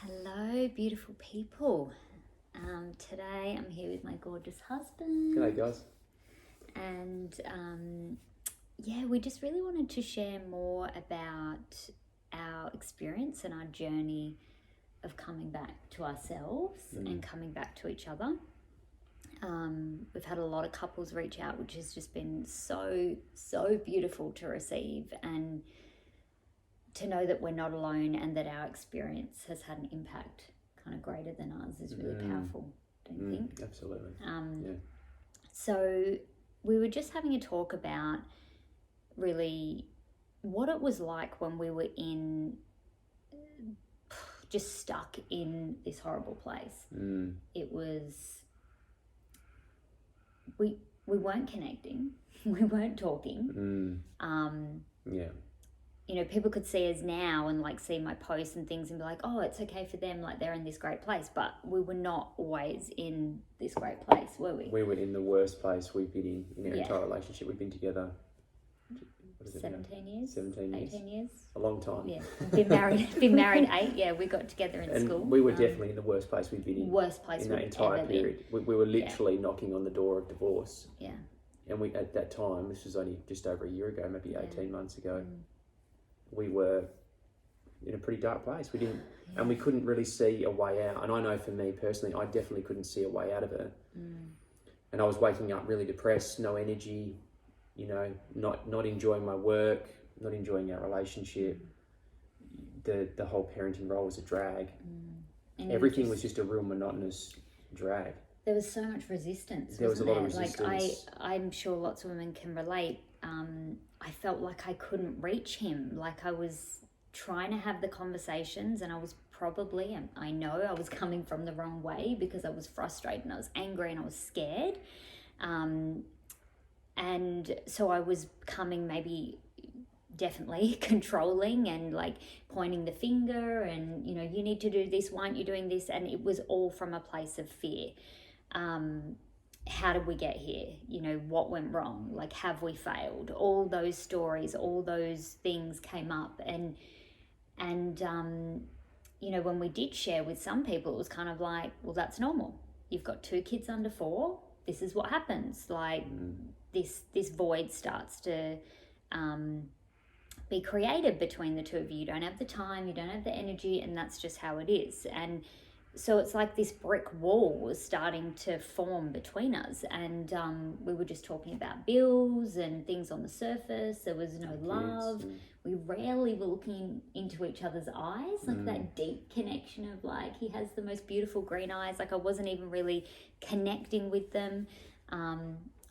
Hello, beautiful people. Today I'm here with my gorgeous husband. G'day, guys. And we just really wanted to share more about our experience and our journey of coming back to ourselves and coming back to each other. We've had a lot of couples reach out, which has just been so beautiful to receive, and to know that we're not alone and that our experience has had an impact kind of greater than ours is really powerful, don't you think? Absolutely. So we were just having a talk about really what it was like when we were just stuck in this horrible place. It was, we weren't connecting, we weren't talking. You know, people could see us now and like see my posts and things and be like, oh, it's okay for them, like they're in this great place. But we were not always in this great place, were we? We were in the worst place we've been in our entire relationship. We've been together, 17 years? 17 years. 18 years? A long time. Yeah. Been married 8. Yeah, we got together in and school. We were definitely in the worst place we've been in. Worst place in that entire period. We were literally knocking on the door of divorce. Yeah. And we, at that time, this was only just over a year ago, maybe 18 months ago, we were in a pretty dark place. We didn't, and we couldn't really see a way out. And I know for me personally, I definitely couldn't see a way out of it. And I was waking up really depressed, no energy, you know, not enjoying my work, not enjoying our relationship. The whole parenting role was a drag. Everything was just a real monotonous drag. There was so much resistance. There was a lot of resistance. Like I'm sure lots of women can relate. I felt like I couldn't reach him. Like I was trying to have the conversations, and I was probably, I know I was coming from the wrong way because I was frustrated and I was angry and I was scared. And so I was coming maybe definitely controlling and like pointing the finger and, you know, you need to do this, why aren't you doing this? And it was all from a place of fear. How did we get here? You know, what went wrong? Like, have we failed? All those stories, all those things came up. And you know, when we did share with some people, it was kind of like, well, that's normal. You've got 2 kids under 4. This is what happens. Like this void starts to be created between the two of you. You don't have the time, you don't have the energy, and that's just how it is. And so it's like this brick wall was starting to form between us, and we were just talking about bills and things on the surface. There was no love. We rarely were looking into each other's eyes, like that deep connection of like, he has the most beautiful green eyes. Like I wasn't even really connecting with them.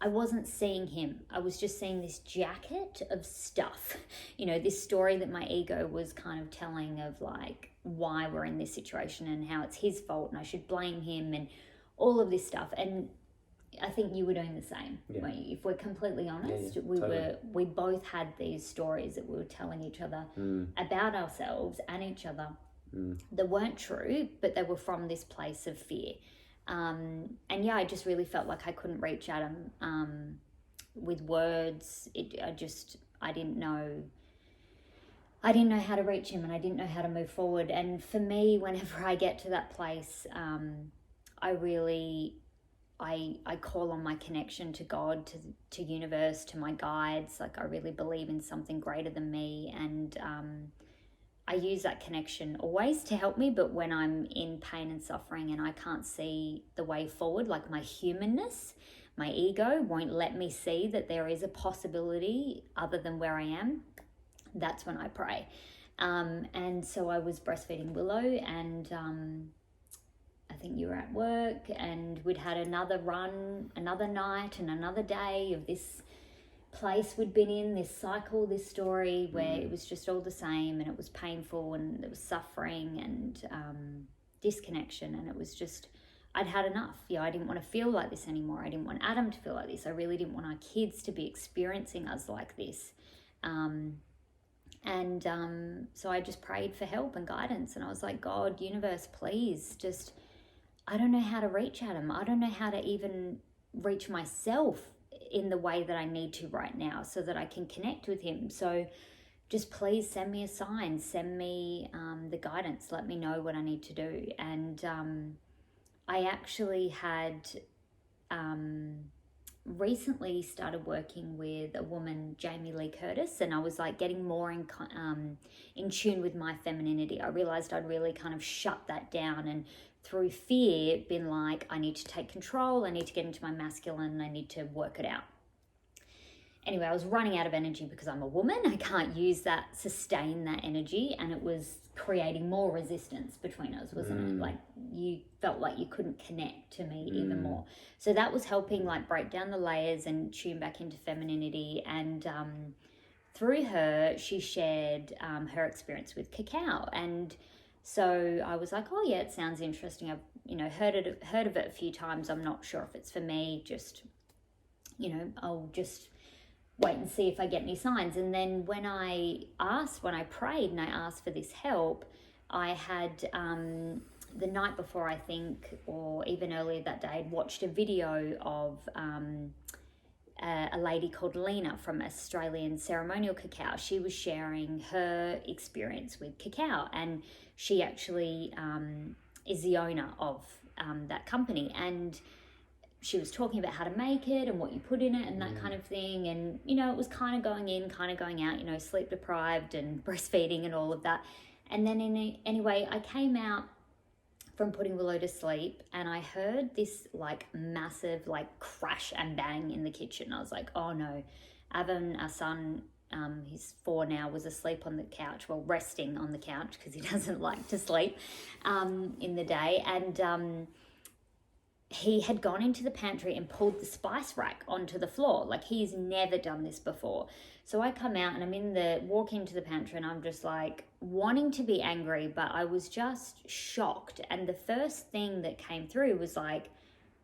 I wasn't seeing him. I was just seeing this jacket of stuff, you know, this story that my ego was kind of telling of like why we're in this situation and how it's his fault and I should blame him and all of this stuff. And I think you were doing the same. Yeah. If we're completely honest, totally. we both had these stories that we were telling each other about ourselves and each other that weren't true, but they were from this place of fear. And yeah, I just really felt like I couldn't reach at him with words. I didn't know how to reach him, and I didn't know how to move forward. And for me, whenever I get to that place, I call on my connection to God, to universe, to my guides. Like I really believe in something greater than me, and I use that connection always to help me. But when I'm in pain and suffering and I can't see the way forward, like my humanness, my ego won't let me see that there is a possibility other than where I am, that's when I pray. And so I was breastfeeding Willow, and I think you were at work, and we'd had another run, another night and another day of this place we'd been in, this cycle, this story where it was just all the same, and it was painful, and there was suffering and disconnection, and it was just, I'd had enough. Yeah, I didn't want to feel like this anymore. I didn't want Adam to feel like this. I really didn't want our kids to be experiencing us like this. So I just prayed for help and guidance, and I was like, God, universe, please, just, I don't know how to reach Adam. I don't know how to even reach myself in the way that I need to right now so that I can connect with him. So just please send me a sign, send me the guidance, let me know what I need to do. And I actually had recently started working with a woman, Jamie Lee Curtis, and I was like getting more in tune with my femininity. I realized I'd really kind of shut that down, and through fear been like, I need to take control, I need to get into my masculine, I need to work it out. Anyway, I was running out of energy because I'm a woman. I can't sustain that energy, and it was creating more resistance between us, wasn't it? Like you felt like you couldn't connect to me even more. So that was helping like break down the layers and tune back into femininity. And through her, she shared her experience with cacao, and so I was like, oh yeah, it sounds interesting. I've heard of it a few times. I'm not sure if it's for me. Just I'll just wait and see if I get any signs. And then when I prayed and I asked for this help, I had the night before, I think, or even earlier that day, I'd watched a video of a lady called Lena from Australian Ceremonial Cacao. She was sharing her experience with cacao, and she actually is the owner of that company. And she was talking about how to make it and what you put in it and that kind of thing. And, it was kind of going in, kind of going out, sleep deprived and breastfeeding and all of that. And then anyway, I came out from putting Willow to sleep, and I heard this like massive like crash and bang in the kitchen. I was like, oh no. Evan, our son, he's 4 now, was asleep on the couch, well, resting on the couch because he doesn't like to sleep in the day. And he had gone into the pantry and pulled the spice rack onto the floor. Like, he's never done this before. So I come out and walk into the pantry, and I'm just like wanting to be angry, but I was just shocked. And the first thing that came through was like,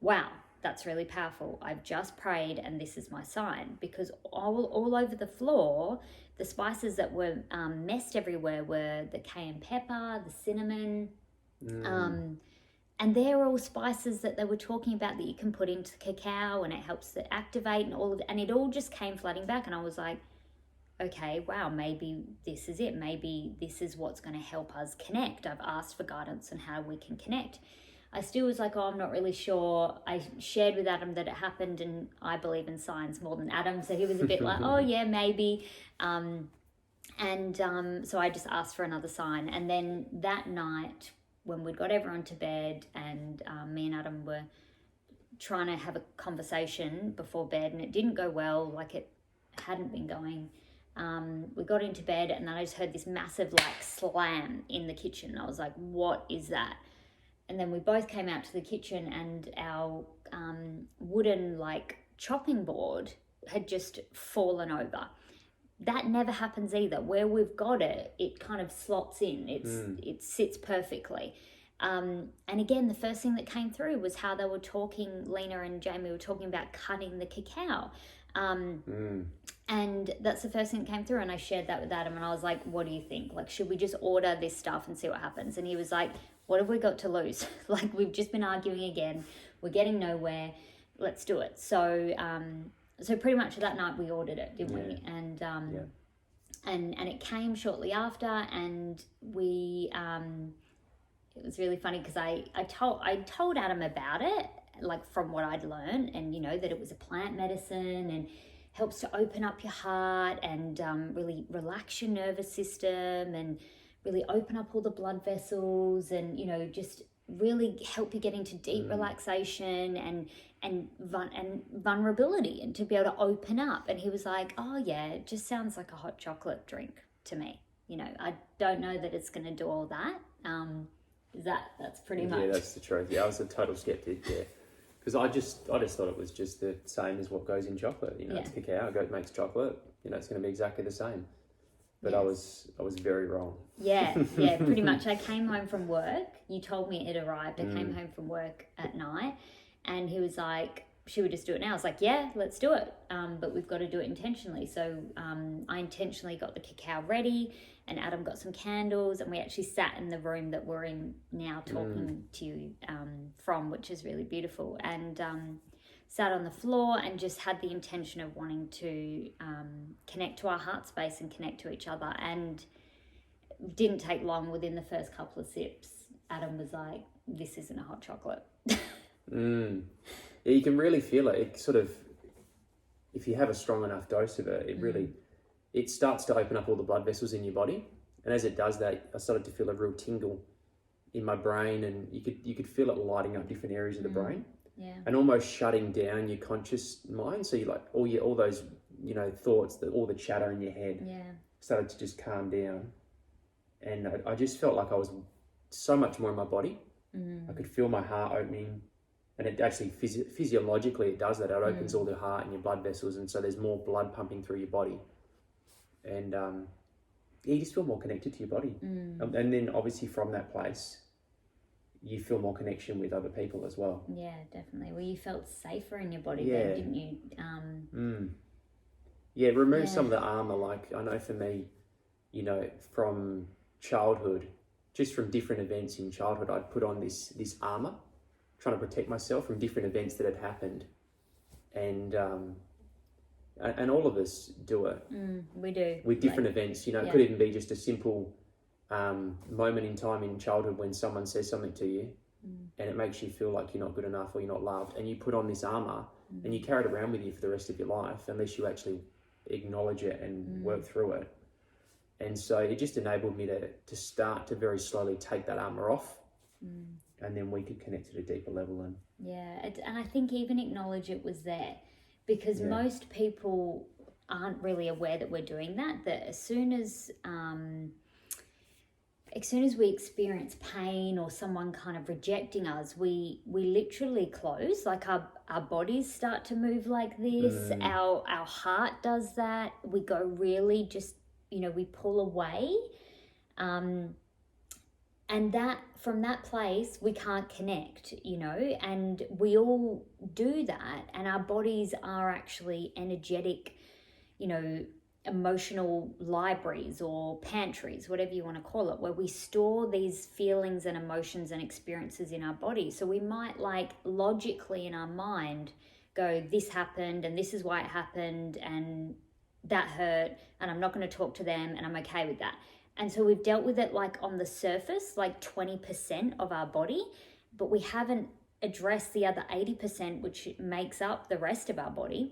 wow, that's really powerful. I've just prayed and this is my sign. Because all over the floor, the spices that were messed everywhere were the cayenne pepper, the cinnamon, and they're all spices that they were talking about that you can put into cacao, and it helps to activate and it all just came flooding back. And I was like, okay, wow, maybe this is it. Maybe this is what's going to help us connect. I've asked for guidance on how we can connect. I still was like, oh, I'm not really sure. I shared with Adam that it happened, and I believe in signs more than Adam. So he was a bit like, oh yeah, maybe. So I just asked for another sign. And then that night, when we'd got everyone to bed, and me and Adam were trying to have a conversation before bed, and it didn't go well, like it hadn't been going. We got into bed, and then I just heard this massive like slam in the kitchen. I was like, what is that? And then we both came out to the kitchen, and our wooden like chopping board had just fallen over. That never happens either. Where we've got it, it kind of slots in. It sits perfectly. And again, the first thing that came through was how they were talking, Lena and Jamie were talking about cutting the cacao. And that's the first thing that came through. And I shared that with Adam, and I was like, what do you think? Like, should we just order this stuff and see what happens? And he was like, what have we got to lose? Like, we've just been arguing again. We're getting nowhere. Let's do it. So pretty much that night we ordered it, didn't we? And and it came shortly after, and we it was really funny because I told Adam about it, like from what I'd learned, and that it was a plant medicine and helps to open up your heart and really relax your nervous system and really open up all the blood vessels, and just really help you get into deep relaxation and vulnerability, and to be able to open up. And he was like, oh yeah, it just sounds like a hot chocolate drink to me. I don't know that it's going to do all that. That's pretty much. Yeah, that's the truth. Yeah, I was a total skeptic. Yeah, because I just thought it was just the same as what goes in chocolate. It's cacao. It makes chocolate. It's going to be exactly the same. But yes. I was very wrong. Yeah, pretty much. I came home from work. You told me it arrived. I came home from work at night, and he was like, should we just do it now? I was like, yeah, let's do it. But we've got to do it intentionally. So I intentionally got the cacao ready, and Adam got some candles, and we actually sat in the room that we're in now talking to you from, which is really beautiful. And sat on the floor and just had the intention of wanting to connect to our heart space and connect to each other. And didn't take long. Within the first couple of sips, Adam was like, this isn't a hot chocolate. Yeah, you can really feel it. It sort of, if you have a strong enough dose of it, it really, it starts to open up all the blood vessels in your body. And as it does that, I started to feel a real tingle in my brain, and you could feel it lighting up different areas of the brain. Yeah. And almost shutting down your conscious mind. So you like all those, thoughts, all the chatter in your head started to just calm down. And I just felt like I was so much more in my body. I could feel my heart opening, and it actually physiologically it does that. It opens all the heart and your blood vessels, and so there's more blood pumping through your body. And you just feel more connected to your body. And then obviously from that place, you feel more connection with other people as well. Yeah, definitely. Well, you felt safer in your body then, didn't you? Yeah, remove some of the armor. Like, I know for me, from childhood, just from different events in childhood, I'd put on this armor, trying to protect myself from different events that had happened. And all of us do it. We do. With different events, it could even be just a simple moment in time in childhood when someone says something to you and it makes you feel like you're not good enough or you're not loved, and you put on this armor and you carry it around with you for the rest of your life unless you actually acknowledge it and work through it. And so it just enabled me to start to very slowly take that armor off, and then we could connect at a deeper level. And and I think even acknowledge it was there, because most people aren't really aware that we're doing that. That as soon as we experience pain or someone kind of rejecting us, we literally close. Like our bodies start to move like this. Our heart does that. We go really just, we pull away. And that, from that place, we can't connect, and we all do that. And our bodies are actually energetic, emotional libraries or pantries, whatever you want to call it, where we store these feelings and emotions and experiences in our body. So we might logically in our mind go, this happened and this is why it happened and that hurt and I'm not going to talk to them and I'm okay with that. And so we've dealt with it on the surface, 20% of our body, but we haven't addressed the other 80%, which makes up the rest of our body.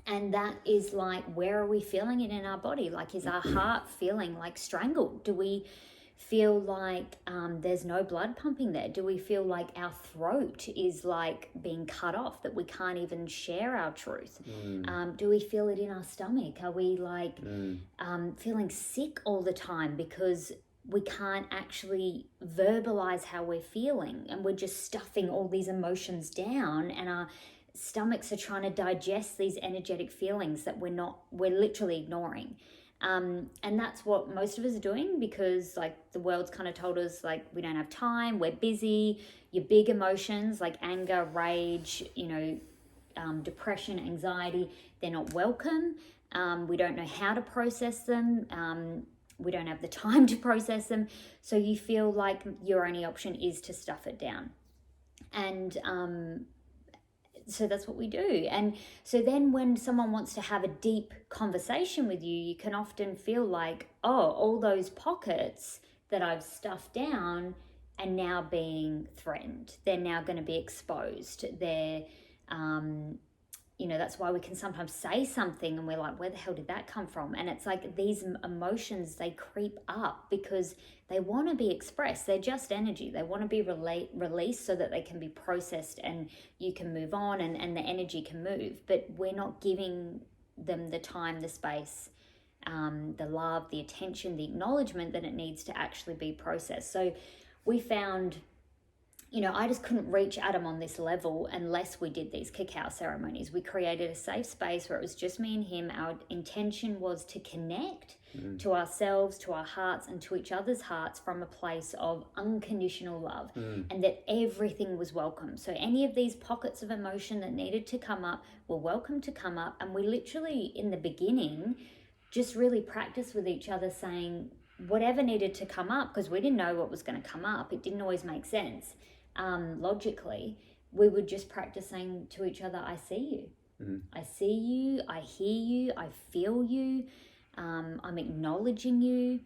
And that is where are we feeling it in our body? Is our heart feeling strangled? Do we feel there's no blood pumping there? Do we feel like our throat is being cut off, that we can't even share our truth? Do we feel it in our stomach? Are we feeling sick all the time because we can't actually verbalize how we're feeling, and we're just stuffing all these emotions down, and our stomachs are trying to digest these energetic feelings that we're literally ignoring. And that's what most of us are doing, because the world's kind of told us we don't have time, we're busy. Your big emotions like anger, rage, depression, anxiety, they're not welcome. We don't know how to process them. We don't have the time to process them. So you feel like your only option is to stuff it down. And so that's what we do. And so then when someone wants to have a deep conversation with you, you can often feel all those pockets that I've stuffed down are now being threatened. They're now going to be exposed. They're, that's why we can sometimes say something and we're like, where the hell did that come from? And it's these emotions, they creep up because they want to be expressed. They're just energy. They want to be released so that they can be processed and you can move on and the energy can move. But we're not giving them the time, the space, the love, the attention, the acknowledgement that it needs to actually be processed. So we found, I just couldn't reach Adam on this level unless we did these cacao ceremonies. We created a safe space where it was just me and him. Our intention was to connect to ourselves, to our hearts, and to each other's hearts from a place of unconditional love, and that everything was welcome. So any of these pockets of emotion that needed to come up were welcome to come up. And we literally, in the beginning, just really practiced with each other, saying whatever needed to come up, because we didn't know what was going to come up. It didn't always make sense logically, we would just practice saying to each other, I see you. I see you, I hear you, I feel you, I'm acknowledging you,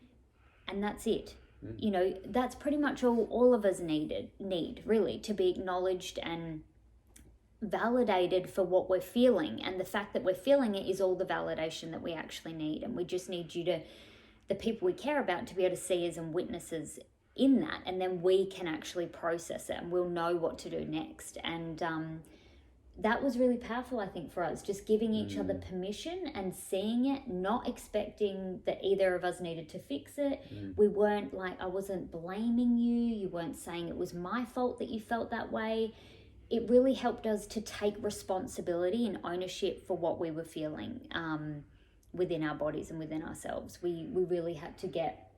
and that's it. You know, that's pretty much all of us need really, to be acknowledged and validated for what we're feeling. And the fact that we're feeling it is all the validation that we actually need. And we just need the people we care about, to be able to see us and witnesses in that, and then we can actually process it and we'll know what to do next. And that was really powerful, I think, for us, just giving each other permission and seeing it, not expecting that either of us needed to fix it. We weren't like, I wasn't blaming you weren't saying it was my fault that you felt that way. It really helped us to take responsibility and ownership for what we were feeling within our bodies and within ourselves. We really had to get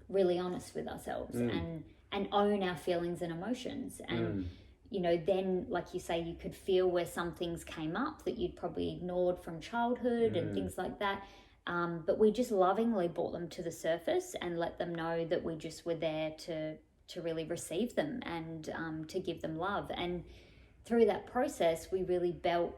really honest with ourselves and own our feelings and emotions. And you know, then, like you say, you could feel where some things came up that you'd probably ignored from childhood and things like that. But we just lovingly brought them to the surface and let them know that we just were there to really receive them and to give them love. And through that process, we really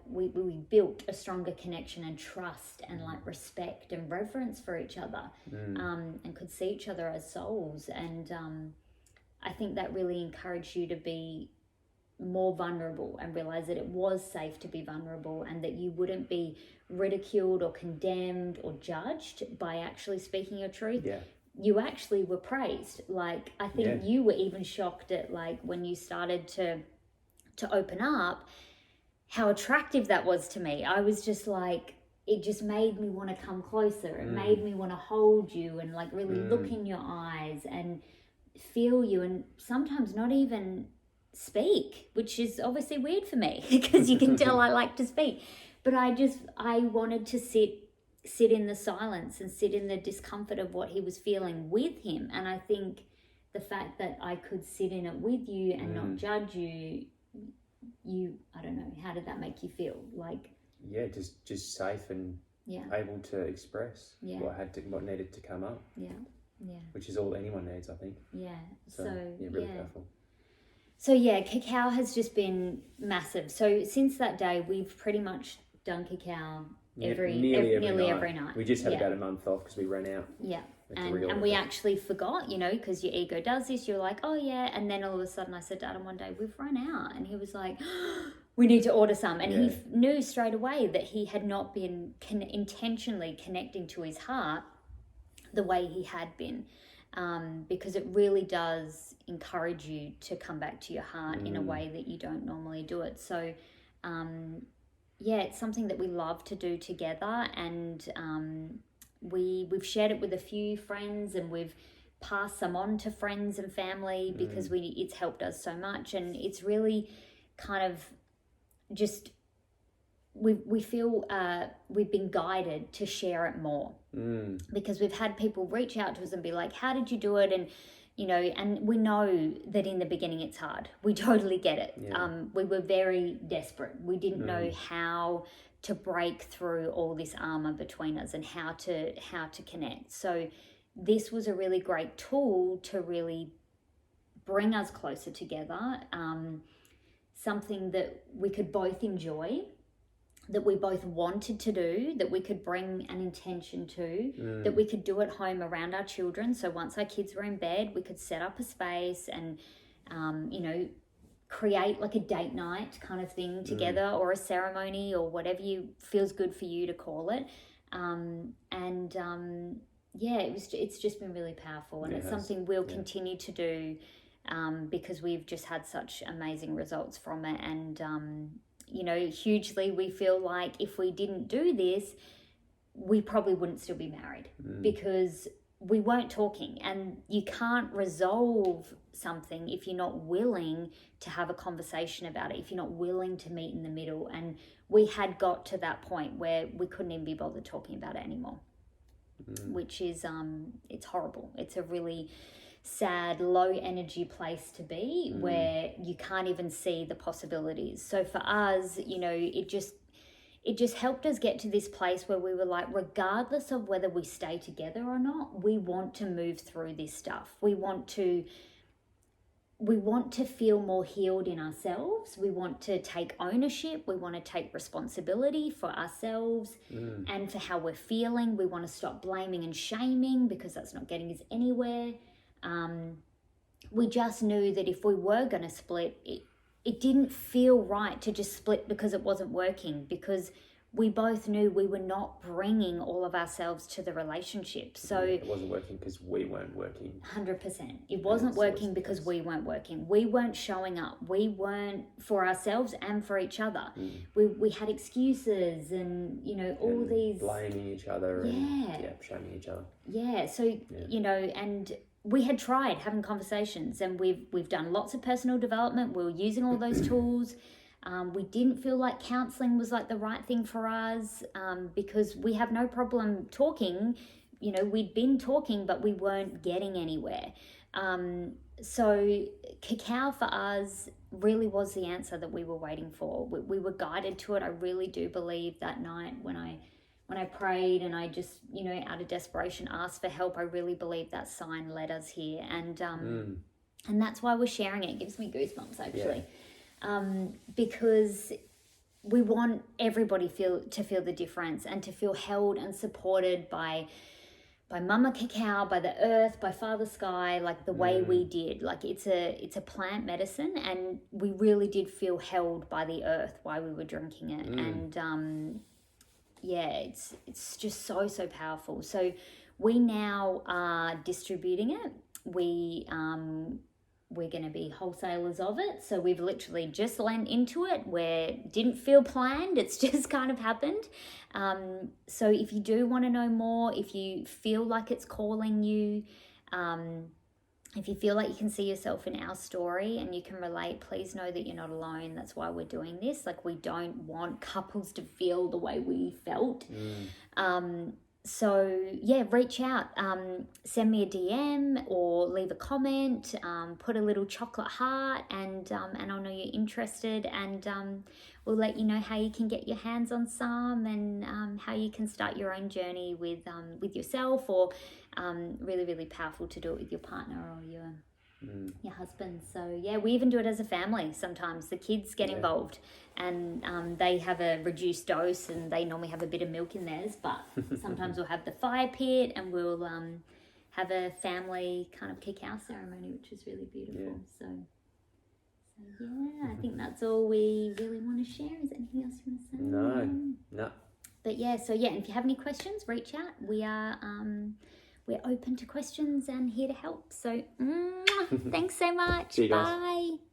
we built a stronger connection and trust and like respect and reverence for each other, and could see each other as souls. And I think that really encouraged you to be more vulnerable and realize that it was safe to be vulnerable, and that you wouldn't be ridiculed or condemned or judged by actually speaking your truth. You actually were praised. Like, I think you were even shocked at, like, when you started to open up, how attractive that was to me. I was just like, it just made me want to come closer. It made me want to hold you and like really look in your eyes and feel you, and sometimes not even speak, which is obviously weird for me because you can tell I like to speak. But I wanted to sit in the silence and sit in the discomfort of what he was feeling with him. And I think the fact that I could sit in it with you and not judge you, I don't know, how did that make you feel? Like, just safe and able to express what needed to come up. Which is all anyone needs, I think. So really powerful. So cacao has just been massive. So since that day, we've pretty much done cacao nearly every night. We just had about a month off because we ran out. And we actually forgot, you know, because your ego does this. You're like, oh yeah, and then all of a sudden I said to Adam one day, we've run out, and he was like, we need to order some. And he knew straight away that he had not been intentionally connecting to his heart the way he had been, because it really does encourage you to come back to your heart in a way that you don't normally do it. So it's something that we love to do together, and we've shared it with a few friends, and we've passed some on to friends and family because it's helped us so much. And it's really kind of just we feel we've been guided to share it more, because we've had people reach out to us and be like, how did you do it? And you know, and we know that in the beginning it's hard. We totally get it. We were very desperate. We didn't know how to break through all this armor between us and how to connect. So this was a really great tool to really bring us closer together, something that we could both enjoy, that we both wanted to do, that we could bring an intention to, that we could do at home around our children. So once our kids were in bed, we could set up a space and, you know, create like a date night kind of thing together, or a ceremony, or whatever feels good for you to call it. It's just been really powerful, and it's something we'll continue to do, because we've just had such amazing results from it. And you know, hugely, we feel like if we didn't do this, we probably wouldn't still be married, because we weren't talking. And you can't resolve something if you're not willing to have a conversation about it, if you're not willing to meet in the middle. And we had got to that point where we couldn't even be bothered talking about it anymore, which is it's horrible. It's a really sad, low energy place to be, where you can't even see the possibilities. So for us, you know, it just helped us get to this place where we were like, regardless of whether we stay together or not, we want to move through this stuff. We want to we want to feel more healed in ourselves. We want to take ownership. We want to take responsibility for ourselves and for how we're feeling. We want to stop blaming and shaming because that's not getting us anywhere. We just knew that if we were going to split, it didn't feel right to just split because it wasn't working, because we both knew we were not bringing all of ourselves to the relationship. So it wasn't working because we weren't working. 100%. It wasn't working because we weren't working. We weren't showing up. We weren't for ourselves and for each other. We had excuses and, all these... blaming each other and shaming each other. Yeah, so, and we had tried having conversations, and we've done lots of personal development. We were using all those tools. We didn't feel like counseling was like the right thing for us, because we have no problem talking. We'd been talking, but we weren't getting anywhere. So cacao for us really was the answer that we were waiting for. We were guided to it. I really do believe that night when I prayed and I just, out of desperation asked for help, I really believe that sign led us here. And that's why we're sharing it. It gives me goosebumps, actually. Yeah. Because we want everybody to feel the difference and to feel held and supported by Mama Cacao, by the earth, by Father Sky, like the way we did. Like it's a plant medicine, and we really did feel held by the earth while we were drinking it. And it's just so powerful. So we now are distributing it. We're going to be wholesalers of it. So we've literally just lent into it, where it didn't feel planned. It's just kind of happened. So if you do want to know more, if you feel like it's calling you, if you feel like you can see yourself in our story and you can relate, please know that you're not alone. That's why we're doing this. Like, we don't want couples to feel the way we felt. So yeah, reach out, send me a DM or leave a comment, put a little chocolate heart, and I'll know you're interested, and we'll let you know how you can get your hands on some, and how you can start your own journey with yourself, or really, really powerful to do it with your partner or your husband. So yeah, we even do it as a family. Sometimes the kids get involved, and they have a reduced dose, and they normally have a bit of milk in theirs, but sometimes we'll have the fire pit, and we'll have a family kind of cacao ceremony, which is really beautiful. So yeah, I think that's all we really want to share. Is there anything else you want to say? No. But yeah, so yeah, if you have any questions, reach out. We are we're open to questions and here to help. So thanks so much. See you guys. Bye.